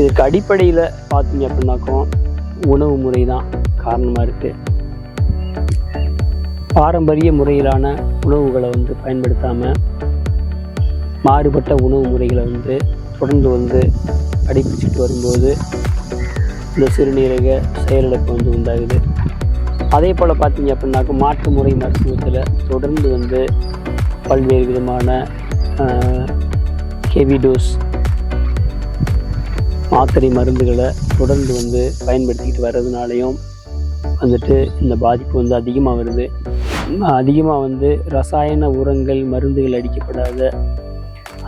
இதற்கு அடிப்படையில் பார்த்தீங்க அப்படின்னாக்கும் உணவு முறை தான் காரணமாக இருக்குது. பாரம்பரிய முறையிலான உணவுகளை பயன்படுத்தாமல் மாறுபட்ட உணவு முறைகளை தொடர்ந்து கடைபிடிச்சிட்டு வரும்போது இந்த சிறுநீரக செயலிழப்பு உண்டாகுது. அதே போல் பார்த்தீங்க அப்படின்னாக்க மாற்று முறை மருத்துவத்தில் தொடர்ந்து பல்வேறு விதமான ஹெவி டோஸ் மாத்திரை மருந்துகளை தொடர்ந்து பயன்படுத்திக்கிட்டு வர்றதுனாலையும் இந்த பாதிப்பு அதிகமாக வருது. அதிகமாக ரசாயன உரங்கள் மருந்துகள் அடிக்கப்படாத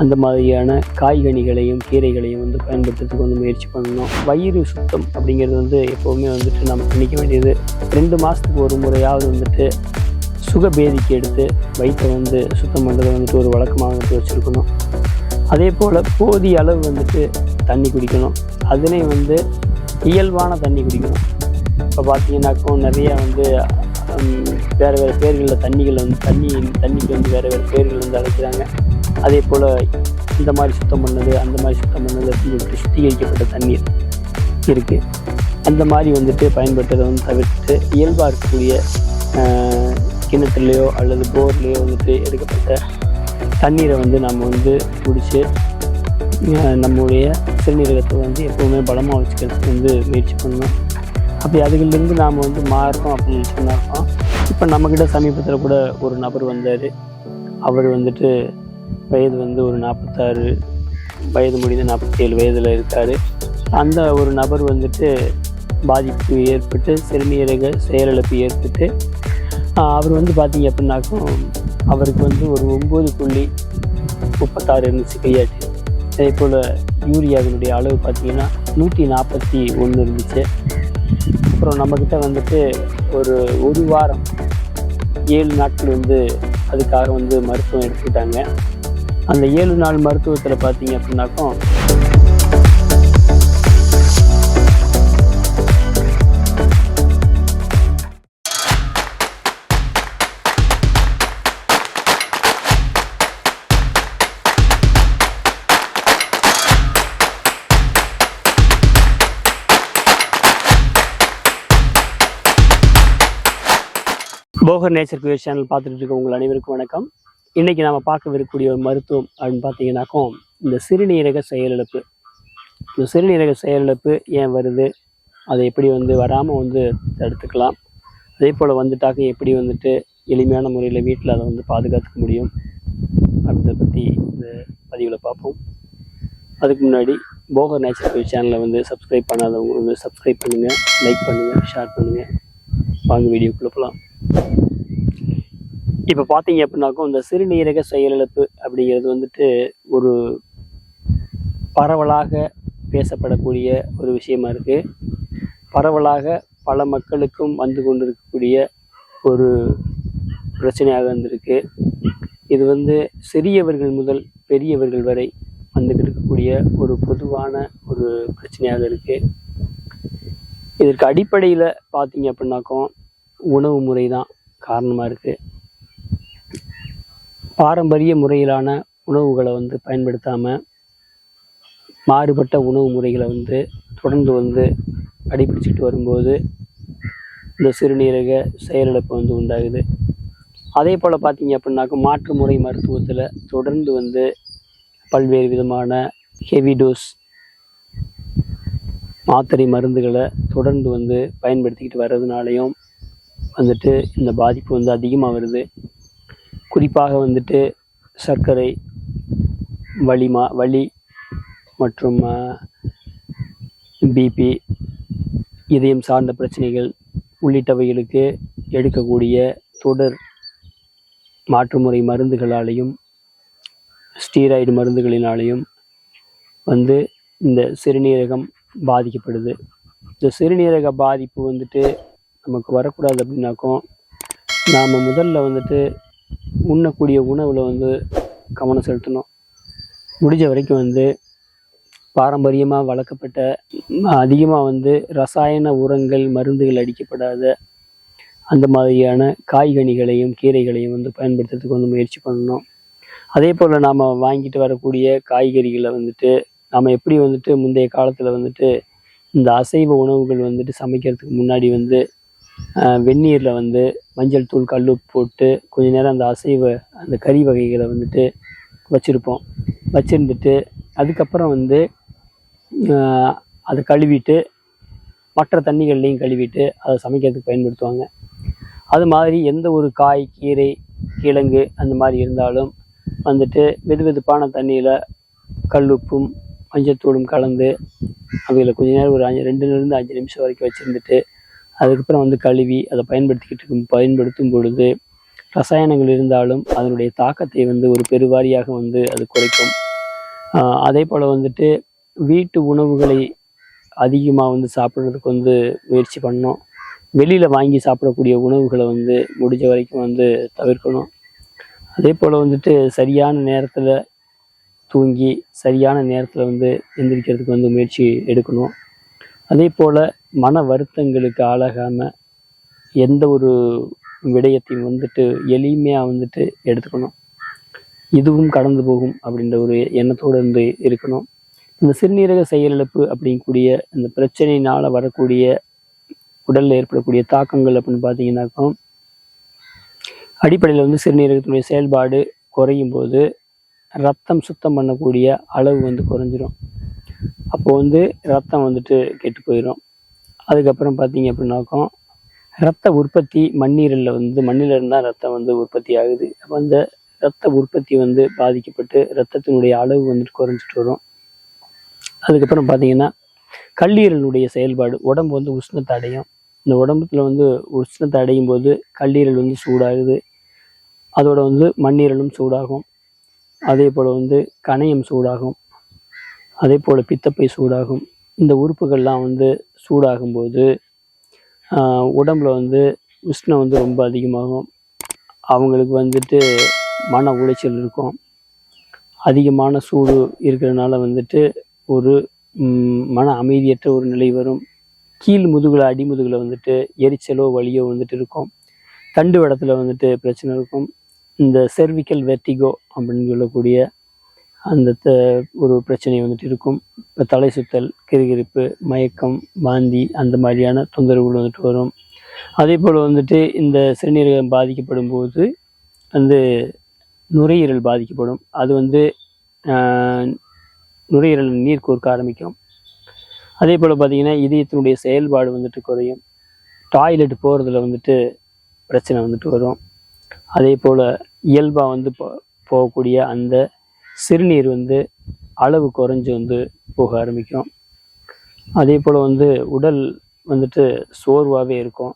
அந்த மாதிரியான காய்கனிகளையும் கீரைகளையும் பயன்படுத்துறதுக்கு முயற்சி பண்ணணும். வயிறு சுத்தம் அப்படிங்கிறது எப்போவுமே நம்ம பண்ணிக்க வேண்டியது. 2 மாதத்துக்கு ஒரு முறையாவது சுகபேதிக்கு எடுத்து வயிற்றை சுத்தம் பண்ணுறது ஒரு வழக்கமாக வச்சுருக்கணும். அதே போல் போதிய அளவு தண்ணி குடிக்கணும். அதுலேயும் இயல்பான தண்ணி குடிக்கணும். இப்போ பார்த்தீங்கன்னாக்கும் நிறைய வேறு வேறு பேர்களில் தண்ணிக்கு வேறு வேறு பேர்கள் அழைக்கிறாங்க. அதே போல் இந்த மாதிரி சுத்தம் பண்ணது அந்த மாதிரி சுத்தம் பண்ணது அப்படின்னு சொல்லிட்டு சுத்திகரிக்கப்பட்ட தண்ணீர் இருக்குது. அந்த மாதிரி பயன்படுத்துறதை தவிர்த்து இயல்பாக இருக்கக்கூடிய கிணத்துலையோ அல்லது போர்லேயோ எடுக்கப்பட்ட தண்ணீரை நம்ம குடித்து நம்முடைய சிறுநீரகத்தை எப்போவுமே பலமாக வச்சுக்கிறதுக்கு முயற்சி பண்ணணும். அப்படி அதுகளிலிருந்து நாம் மாறுறோம் அப்படின்னு சொன்னாக்கோம். இப்போ நம்மக்கிட்ட சமீபத்தில் கூட ஒரு நபர் வந்தார். அவர் வயது ஒரு 46 வயது முடிந்து 47 வயதில் இருக்கார். அந்த ஒரு நபர் பாதிப்பு ஏற்பட்டு சிறுநீரக செயலிழப்பு ஏற்பட்டு அவர் பார்த்தீங்க அப்படின்னாக்கும் அவருக்கு ஒரு 9.36 இருந்துச்சு கையாட்டு. அதே போல் யூரியாவினுடைய அளவு பார்த்திங்கன்னா 141 இருந்துச்சு. அப்புறம் நம்மக்கிட்ட ஒரு வாரம் 7 நாட்கள் அதுக்காக மருத்துவம் எடுத்துக்கிட்டாங்க. அந்த 7 நாள் மருத்துவத்தில் பார்த்தீங்க அப்படின்னாக்கும் போகர் நேச்சர் கியூர் சேனல் பார்த்துட்டு இருக்க உங்கள் அனைவருக்கும் வணக்கம். இன்றைக்கி நாம் பார்க்கவிருக்கக்கூடிய ஒரு மருத்துவம் அப்படின்னு பார்த்தீங்கன்னாக்கும் இந்த சிறுநீரக செயலிழப்பு. இந்த சிறுநீரக செயலிழப்பு ஏன் வருது, அதை எப்படி வராமல் தடுத்துக்கலாம், அதே போல் வந்துட்டாக்க எப்படி எளிமையான முறையில் வீட்டில் அதை பாதுகாத்துக்க முடியும் அப்படின்றத பற்றி இந்த பதிவில் பார்ப்போம். அதுக்கு முன்னாடி போகர் நேச்சர் கியூர் சேனலை சப்ஸ்கிரைப் பண்ணாதவங்க சப்ஸ்கிரைப் பண்ணுங்கள், லைக் பண்ணுங்கள், ஷேர் பண்ணுங்கள். வாங்க வீடியோக்குள்ளே போகலாம். இப்போ பார்த்தீங்க அப்படின்னாக்கும் இந்த சிறுநீரக செயலிழப்பு அப்படிங்கிறது ஒரு பரவலாக பேசப்படக்கூடிய ஒரு விஷயமா இருக்குது. பரவலாக பல மக்களுக்கும் கொண்டிருக்கக்கூடிய ஒரு பிரச்சனையாக இருந்திருக்கு. இது சிறியவர்கள் முதல் பெரியவர்கள் வரை இருக்கக்கூடிய ஒரு பொதுவான ஒரு பிரச்சனையாக இருக்குது. இதற்கு அடிப்படையில் பார்த்தீங்க அப்படின்னாக்கும் உணவு முறை தான் காரணமாக இருக்குது. பாரம்பரிய முறையிலான உணவுகளை பயன்படுத்தாமல் மாறுபட்ட உணவு முறைகளை தொடர்ந்து கடைபிடிச்சிட்டு வரும்போது இந்த சிறுநீரக செயலிழப்பு உண்டாகுது. அதே போல் பார்த்தீங்க அப்படின்னாக்க மாற்று முறை மருத்துவத்தில் தொடர்ந்து பல்வேறு விதமான ஹெவி டோஸ் மாத்திரை மருந்துகளை தொடர்ந்து பயன்படுத்திக்கிட்டு வர்றதுனாலையும் இந்த பாதிப்பு அதிகமாக வருது. குறிப்பாக சர்க்கரை, வலி மற்றும் பிபி, இதயம் சார்ந்த பிரச்சனைகள் உள்ளிட்டவைகளுக்கு எடுக்கக்கூடிய தொடர் மாற்றுமுறை மருந்துகளாலேயும் ஸ்டீராய்டு மருந்துகளினாலேயும் இந்த சிறுநீரகம் பாதிக்கப்படுது. இந்த சிறுநீரக பாதிப்பு நமக்கு வரக்கூடாது அப்படின்னாக்கும் நாம் முதல்ல உண்ணக்கூடிய உணவில் கவனம் செலுத்தணும். முடிஞ்ச வரைக்கும் பாரம்பரியமாக வளர்க்கப்பட்ட அதிகமாக ரசாயன உரங்கள் மருந்துகள் அடிக்கப்படாத அந்த மாதிரியான காய்கனிகளையும் கீரைகளையும் பயன்படுத்துறதுக்கு முயற்சி பண்ணணும். அதே போல் நாம் வாங்கிட்டு வரக்கூடிய காய்கறிகளை நம்ம எப்படி வந்துட்டு முந்தைய காலத்தில் வந்துட்டு இந்த அசைவ உணவுகள் வந்துட்டு சமைக்கிறதுக்கு முன்னாடி வந்து வெந்நீரில் வந்து மஞ்சள் தூள் கல்லுப்பு போட்டு கொஞ்ச நேரம் அந்த அந்த கறி வகைகளை வந்துட்டு வச்சுருந்துட்டு அதுக்கப்புறம் வந்து அதை கழுவிட்டு மற்ற தண்ணிகள்லையும் கழுவிட்டு அதை சமைக்கிறதுக்கு பயன்படுத்துவாங்க. அது மாதிரி எந்த ஒரு காய், கீரை, கிழங்கு அந்த மாதிரி இருந்தாலும் வந்துட்டு வெதுவெதுப்பான தண்ணியில் கல்லுப்பும் மஞ்சத்தூளும் கலந்து அவைகளை கொஞ்ச நேரம் ஒரு 2லேருந்து 5 நிமிஷம் வரைக்கும் வச்சுருந்துட்டு அதுக்கப்புறம் வந்து கழுவி அதை பயன்படுத்தும் பொழுது ரசாயனங்கள் இருந்தாலும் அதனுடைய தாக்கத்தை வந்து ஒரு பெருவாரியாக வந்து அது குறைக்கும். அதே போல் வந்துட்டு வீட்டு உணவுகளை அதிகமாக வந்து சாப்பிட்றதுக்கு வந்து முயற்சி பண்ணணும். வெளியில் வாங்கி சாப்பிடக்கூடிய உணவுகளை வந்து முடிஞ்ச வரைக்கும் வந்து தவிர்க்கணும். அதே போல் வந்துட்டு சரியான நேரத்தில் தூங்கி சரியான நேரத்தில் வந்து எந்திரிக்கிறதுக்கு வந்து முயற்சி எடுக்கணும். அதே போல் மன வருத்தங்களுக்கு ஆளாகாமல் எந்த ஒரு விடயத்தையும் வந்துட்டு எளிமையாக வந்துட்டு எடுத்துக்கணும். இதுவும் கடந்து போகும் அப்படின்ற ஒரு எண்ணத்தோடு வந்து இருக்கணும். இந்த சிறுநீரக செயலிழப்பு அப்படிங்கக்கூடிய இந்த பிரச்சனையினால் வரக்கூடிய உடலில் ஏற்படக்கூடிய தாக்கங்கள் அப்படின்னு பார்த்தீங்கன்னாக்கா, அடிப்படையில் வந்து சிறுநீரகத்தினுடைய செயல்பாடு குறையும் போது ரத்தம் சுத்தம் பண்ணக்கூடிய அளவு வந்து குறைஞ்சிரும். அப்போது வந்து ரத்தம் வந்துட்டு கெட்டு போயிடும். அதுக்கப்புறம் பார்த்தீங்க அப்படின்னாக்கா ரத்த உற்பத்தி மண்ணில் இருந்தால் ரத்தம் வந்து உற்பத்தி ஆகுது. அப்போ அந்த ரத்த உற்பத்தி வந்து பாதிக்கப்பட்டு ரத்தத்தினுடைய அளவு வந்துட்டு குறைஞ்சிட்டு வரும். அதுக்கப்புறம் பார்த்தீங்கன்னா கல்லீரலுடைய செயல்பாடு, உடம்பு வந்து உஷ்ணத்தை அடையும். இந்த உடம்புல வந்து உஷ்ணத்தை அடையும் போது கல்லீரல் வந்து சூடாகுது. அதோட வந்து மண்ணீரலும் சூடாகும். அதே போல் வந்து கணையம் சூடாகும். அதே போல் பித்தப்பை சூடாகும். இந்த உறுப்புகள்லாம் வந்து சூடாகும்போது உடம்புல வந்து உஷ்ணம் வந்து ரொம்ப அதிகமாகும். அவங்களுக்கு வந்துட்டு மன உளைச்சல் இருக்கும். அதிகமான சூடு இருக்கிறதுனால வந்துட்டு ஒரு மன அமைதியற்ற ஒரு நிலை வரும். கீழ் முதுகில் அடிமுதுகில் வந்துட்டு எரிச்சலோ வலியோ வந்துட்டு இருக்கும். தண்டு வடத்தில் வந்துட்டு பிரச்சனை இருக்கும். இந்த செர்விக்கல் வெர்டிகோ அப்படின்னு சொல்லக்கூடிய அந்த ஒரு பிரச்சனை வந்துட்டு இருக்கும். இப்போ தலை சுத்தல், கிறுகிறுப்பு, மயக்கம், வாந்தி அந்த மாதிரியான தொந்தரவுகள் வந்துட்டு வரும். அதே போல் வந்துட்டு இந்த சிறுநீரகம் பாதிக்கப்படும் போது வந்து நுரையீரல் பாதிக்கப்படும். அது வந்து நுரையீரல் நீர் கோர்க்க ஆரம்பிக்கும். அதே போல் பார்த்திங்கன்னா இதயத்தினுடைய செயல்பாடு வந்துட்டு குறையும். டாய்லெட் போகிறதுல வந்துட்டு பிரச்சனை வந்துட்டு வரும். அதே போல் இயல்பாக வந்து போகக்கூடிய அந்த சிறுநீர் வந்து அளவு குறைஞ்சி வந்து போக ஆரம்பிக்கும். அதே போல் வந்து உடல் வந்துட்டு சோர்வாகவே இருக்கும்.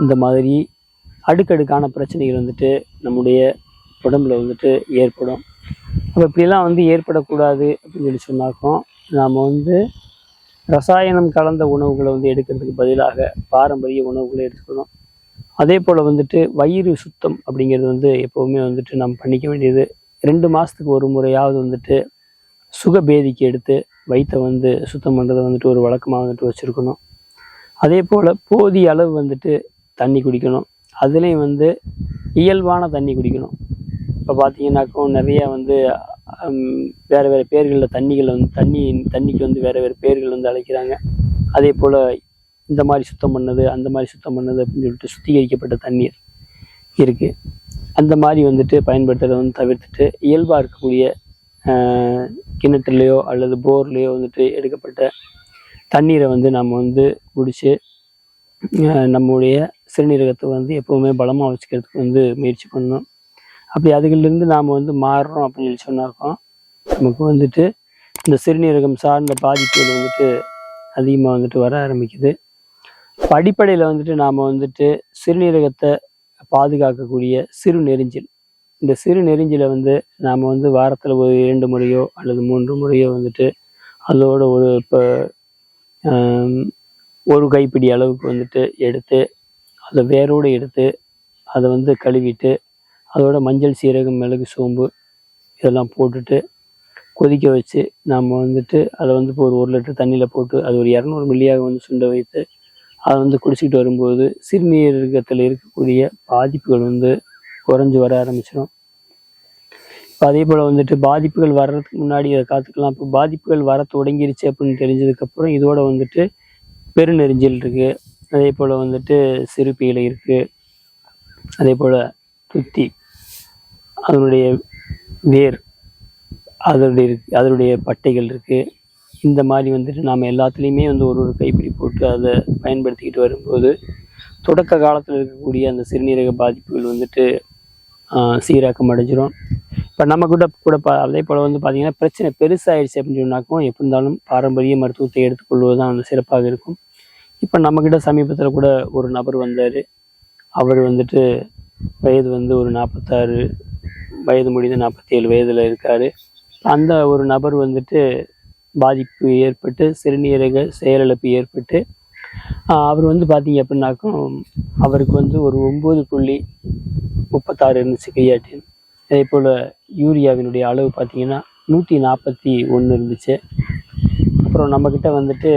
இந்த மாதிரி அடுக்கடுக்கான பிரச்சனைகள் வந்துட்டு நம்முடைய உடம்புல வந்துட்டு ஏற்படும். அப்போ இப்படிலாம் வந்து ஏற்படக்கூடாது அப்படின்னு சொல்லி சொன்னாக்கும் நாம் வந்து ரசாயனம் கலந்த உணவுகளை வந்து எடுக்கிறதுக்கு பதிலாக பாரம்பரிய உணவுகளை எடுத்துக்கணும். அதே போல் வந்துட்டு வயிறு சுத்தம் அப்படிங்கிறது வந்து எப்போவுமே வந்துட்டு நம்ம பண்ணிக்க வேண்டியது. 2 மாதத்துக்கு ஒரு முறையாவது வந்துட்டு சுகபேதிக்கு எடுத்து வயிற்றை வந்து சுத்தம் பண்ணுறதை வந்துட்டு ஒரு வழக்கமாக வந்துட்டு வச்சுருக்கணும். அதே போல் போதிய அளவு வந்துட்டு தண்ணி குடிக்கணும். அதுலேயும் வந்து இயல்பான தண்ணி குடிக்கணும். இப்போ பார்த்தீங்கன்னாக்கா நிறையா வந்து வேறு வேறு பேர்களில் தண்ணிகளை வந்து தண்ணிக்கு வந்து வேறு வேறு பேர்கள் வந்து அழைக்கிறாங்க. அதே போல் இந்த மாதிரி சுத்தம் பண்ணது, அந்த மாதிரி சுத்தம் பண்ணது அப்படின்னு சொல்லிட்டு சுத்திகரிக்கப்பட்ட தண்ணீர் இருக்குது. அந்த மாதிரி வந்துட்டு பயன்படுத்துறதை வந்து தவிர்த்துட்டு இயல்பாக இருக்கக்கூடிய கிணற்றுலையோ அல்லது போர்லேயோ வந்துட்டு எடுக்கப்பட்ட தண்ணீரை வந்து நம்ம வந்து குடித்து நம்முடைய சிறுநீரகத்தை வந்து எப்போவுமே பலமாக வச்சுக்கிறதுக்கு வந்து முயற்சி பண்ணணும். அப்படி அதுகளிலிருந்து நாம் வந்து மாறுறோம் அப்படின்னு சொல்லி சொன்னாக்கோ நமக்கு வந்துட்டு இந்த சிறுநீரகம் சார்ந்த பாதிப்புகள் வந்துட்டு அதிகமாக வந்துட்டு வர ஆரம்பிக்குது. அடிப்படையில் வந்துட்டு நாம் வந்துட்டு சிறுநீரகத்தை பாதுகாக்கக்கூடிய சிறு நெரிஞ்சில், இந்த சிறு நெரிஞ்சிலை வந்து நாம் வந்து வாரத்தில் ஒரு 2 முறையோ அல்லது 3 முறையோ வந்துட்டு அதோட ஒரு கைப்பிடி அளவுக்கு வந்துட்டு எடுத்து அதை வேரோடு எடுத்து அதை வந்து கழுவிட்டு அதோட மஞ்சள், சீரகம், மிளகு, சோம்பு இதெல்லாம் போட்டுட்டு கொதிக்க வச்சு நாம் வந்துட்டு அதை வந்து இப்போ ஒரு 1 லிட்டர் தண்ணியில் போட்டு அது ஒரு 200 மில்லியாக வந்து சுண்ட வைத்து அதை வந்து குடிச்சிக்கிட்டு வரும்போது சிறுநீரகத்தில் இருக்கக்கூடிய பாதிப்புகள் வந்து குறைஞ்சி வர ஆரம்பிச்சிடும். அதே போல் வந்துட்டு பாதிப்புகள் வர்றதுக்கு முன்னாடி அதை காத்துக்கலாம். இப்போ பாதிப்புகள் வர தொடங்கிருச்சு அப்படின்னு தெரிஞ்சதுக்கப்புறம் இதோட வந்துட்டு பெருநெரிஞ்சல் இருக்குது, அதே போல் வந்துட்டு சிறுபீலை இருக்குது, அதே போல் துத்தி, அதனுடைய வேர், அதனுடைய பட்டைகள் இருக்குது. இந்த மாதிரி வந்துட்டு நாம் எல்லாத்துலேயுமே வந்து ஒரு கைப்பிடி போட்டு அதை பயன்படுத்திக்கிட்டு வரும்போது தொடக்க காலத்தில் இருக்கக்கூடிய அந்த சிறுநீரக பாதிப்புகள் வந்துட்டு சீராக்கம் அடைஞ்சிரும். இப்போ நம்ம கூட அதே போல் வந்து பார்த்திங்கன்னா பிரச்சனை பெருசாகிடுச்சு அப்படின்னு சொன்னாக்கும் எப்படி இருந்தாலும் பாரம்பரிய மருத்துவத்தை எடுத்துக்கொள்வது தான் வந்து சிறப்பாக இருக்கும். இப்போ நம்மக்கிட்ட சமீபத்தில் கூட ஒரு நபர் வந்தார். அவர் வந்துட்டு வயது வந்து ஒரு 46 வயது முடிந்து 47 வயதில் இருக்கார். அந்த ஒரு நபர் வந்துட்டு பாதிப்பு ஏற்பட்டு சிறுநீரக செயலிழப்பு ஏற்பட்டு அவர் வந்து பார்த்தீங்க அப்படின்னாக்கும் அவருக்கு வந்து ஒரு 9.36 இருந்துச்சு கிரியாட்டின். அதே போல் யூரியாவினுடைய அளவு பார்த்தீங்கன்னா 141 இருந்துச்சு. அப்புறம் நம்மக்கிட்ட வந்துட்டு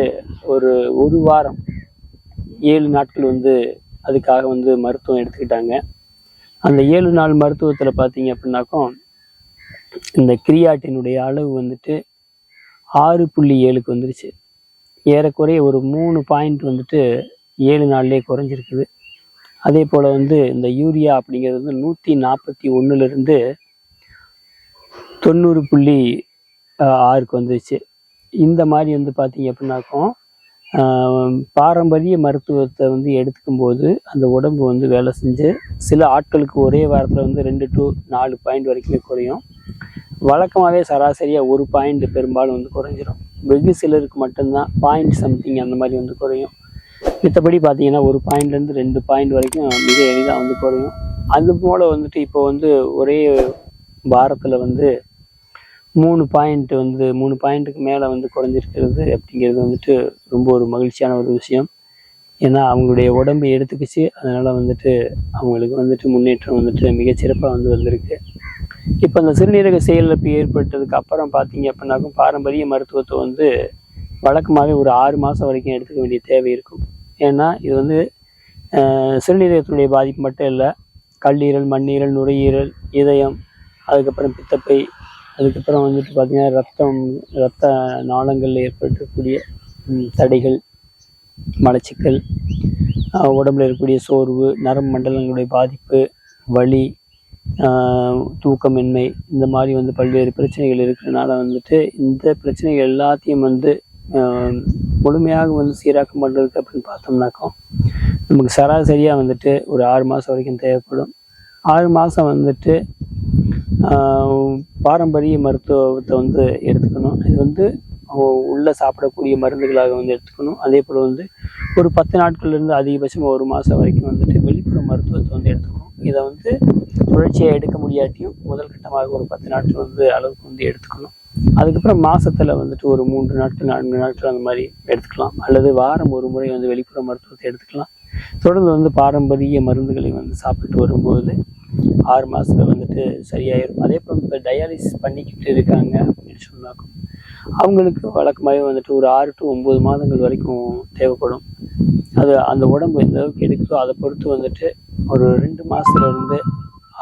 ஒரு வாரம் 7 நாட்கள் வந்து அதுக்காக வந்து மருத்துவம் எடுத்துக்கிட்டாங்க. அந்த 7 நாள் மருத்துவத்தில் பார்த்தீங்க அப்படின்னாக்கும் இந்த கிரியாட்டினுடைய அளவு வந்துட்டு 6.7க்கு வந்துருச்சு. ஏறக்குறைய ஒரு 3 பாயிண்ட் வந்துட்டு 7 நாள்லேயே குறைஞ்சிருக்குது. அதே போல் வந்து இந்த யூரியா அப்படிங்கிறது வந்து 141லேருந்து 90.6க்கு வந்துருச்சு. இந்த மாதிரி வந்து பார்த்தீங்க அப்படின்னாக்கும் பாரம்பரிய மருத்துவத்தை வந்து எடுத்துக்கும் போது அந்த உடம்பு வந்து வேலை செஞ்சு சில ஆட்களுக்கு ஒரே வாரத்தில் வந்து 2 to 4 பாயிண்ட் வரைக்குமே குறையும். வழக்கமாகவே சராசரியாக 1 பாயிண்ட் பெரும்பாலும் வந்து குறைஞ்சிரும். வெகு சிலருக்கு மட்டும்தான் பாயிண்ட் சம்திங் அந்த மாதிரி வந்து குறையும். மற்றபடி பார்த்தீங்கன்னா 1 பாயிண்ட்லேருந்து 2 பாயிண்ட் வரைக்கும் மிக எளிதாக வந்து குறையும். அது போல் வந்துட்டு இப்போ வந்து ஒரே வாரத்தில் வந்து 3 பாயிண்ட்டுக்கு மேலே வந்து குறைஞ்சிருக்கிறது அப்படிங்கிறது வந்துட்டு ரொம்ப ஒரு மகிழ்ச்சியான ஒரு விஷயம். ஏன்னா அவங்களுடைய உடம்பை எடுத்துக்கிச்சு, அதனால் வந்துட்டு அவங்களுக்கு வந்துட்டு முன்னேற்றம் வந்துட்டு மிகச்சிறப்பாக வந்து வந்திருக்கு. இப்போ அந்த சிறுநீரக செயலிழப்பு ஏற்பட்டதுக்கு அப்புறம் பார்த்தீங்க அப்படின்னாக்கும் பாரம்பரிய மருத்துவத்தை வந்து வழக்கமாகவே ஒரு 6 மாதம் வரைக்கும் எடுத்துக்க வேண்டிய தேவை இருக்கும். ஏன்னா இது வந்து சிறுநீரகத்தினுடைய பாதிப்பு மட்டும் இல்லை, கல்லீரல், மண்ணீரல், நுரையீரல், இதயம், அதுக்கப்புறம் பித்தப்பை, அதுக்கப்புறம் வந்துட்டு பார்த்திங்கன்னா இரத்த நாளங்களில் ஏற்பட்டிருக்கக்கூடிய தடைகள், மலச்சிக்கல், உடம்புல இருக்கக்கூடிய சோர்வு, நரம்பு மண்டலங்களுடைய பாதிப்பு, வலி, தூக்கமின்மை, இந்த மாதிரி வந்து பல்வேறு பிரச்சனைகள் இருக்கிறதுனால வந்துட்டு இந்த பிரச்சனைகள் எல்லாத்தையும் வந்து முழுமையாக வந்து சீராக்கம் பண்ணுறதுக்கு அப்படின்னு பார்த்தோம்னாக்கா நமக்கு சராசரியாக வந்துட்டு ஒரு 6 மாதம் வரைக்கும் தேவைப்படும். 6 மாதம் வந்துட்டு பாரம்பரிய மருத்துவத்தை வந்து எடுத்துக்கணும். இது வந்து உள்ளே சாப்பிடக்கூடிய மருந்துகளாக வந்து எடுத்துக்கணும். அதே போல் வந்து ஒரு 10 நாட்கள்லேருந்து அதிகபட்சமாக 1 மாதம் வரைக்கும் வந்துட்டு வெளிப்புற மருத்துவத்தை வந்து எடுத்துக்கணும். இதை வந்து தொடர்ச்சியாக எடுக்க முடியாட்டியும் முதல் கட்டமாக ஒரு 10 நாட்கள் வந்து அளவுக்கு வந்து எடுத்துக்கணும். அதுக்கப்புறம் மாதத்தில் வந்துட்டு ஒரு 3 நாட்கள் 4 நாட்கள் அந்த மாதிரி எடுத்துக்கலாம். அல்லது வாரம் ஒரு முறை வந்து வெளிப்புற மருத்துவத்தை எடுத்துக்கலாம். தொடர்ந்து வந்து பாரம்பரிய மருந்துகளை வந்து சாப்பிட்டு வரும்போது 6 மாதத்தில் வந்துட்டு சரியாயிடும். அதே போல் இப்போ டயாலிசிஸ் பண்ணிக்கிட்டு இருக்காங்க அப்படின்னு சொன்னாக்கும் அவங்களுக்கு வழக்கமாகவே வந்துட்டு ஒரு 6 to 9 மாதங்கள் வரைக்கும் தேவைப்படும். அது அந்த உடம்பு எந்த அளவுக்கு எடுக்குதோ அதை பொறுத்து வந்துட்டு ஒரு 2 மாதத்துலேருந்து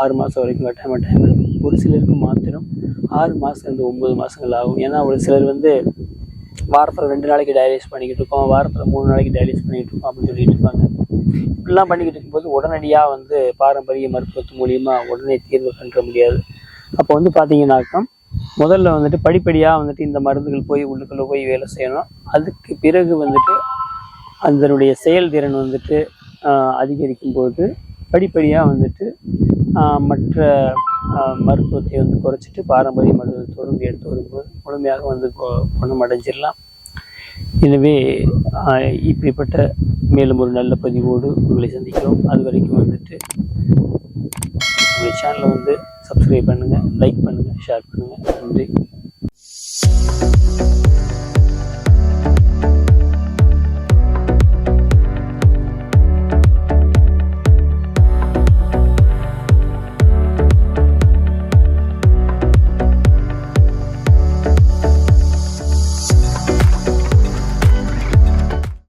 6 மாதம் வரைக்கும் டைம் இருக்கும். ஒரு சிலருக்கு மாத்திரம் 6 மாதத்துலேருந்து 9 மாதங்கள் ஆகும். ஏன்னா ஒரு சிலர் வந்து வாரத்தில் 2 நாளைக்கு டயாலிசிஸ் பண்ணிக்கிட்டு இருக்கோம், வாரத்தில் 3 நாளைக்கு டயாலிசிஸ் பண்ணிகிட்டு இருக்கோம் அப்படின்னு சொல்லிட்டு இருப்பாங்க. இப்படிலாம் பண்ணிக்கிட்டு இருக்கும்போது உடனடியாக வந்து பாரம்பரிய மருத்துவத்து மூலிமா உடனே தீர்வு கண்டுற முடியாது. அப்போ வந்து பார்த்தீங்கன்னாக்கா முதல்ல வந்துட்டு படிப்படியாக வந்துட்டு இந்த மருந்துகள் போய் உள்ளுக்குள்ளே போய் வேலை செய்யணும். அதுக்கு பிறகு வந்துட்டு அதனுடைய செயல்திறன் வந்துட்டு அதிகரிக்கும் போது படிப்படியாக வந்துட்டு மற்ற மருத்துவத்தை வந்து குறைச்சிட்டு பாரம்பரிய மருத்துவத்தை தொடர்ந்து எடுத்து வரும்போது முழுமையாக வந்து குணமடைஞ்சிடலாம். எனவே இப்படிப்பட்ட மேலும் ஒரு நல்ல பதிவோடு உங்களை சந்திக்கிறோம். அது வரைக்கும் வந்துட்டு உங்கள் சேனலை வந்து சப்ஸ்கிரைப் பண்ணுங்கள், லைக் பண்ணுங்கள், ஷேர் பண்ணுங்கள். நன்றி.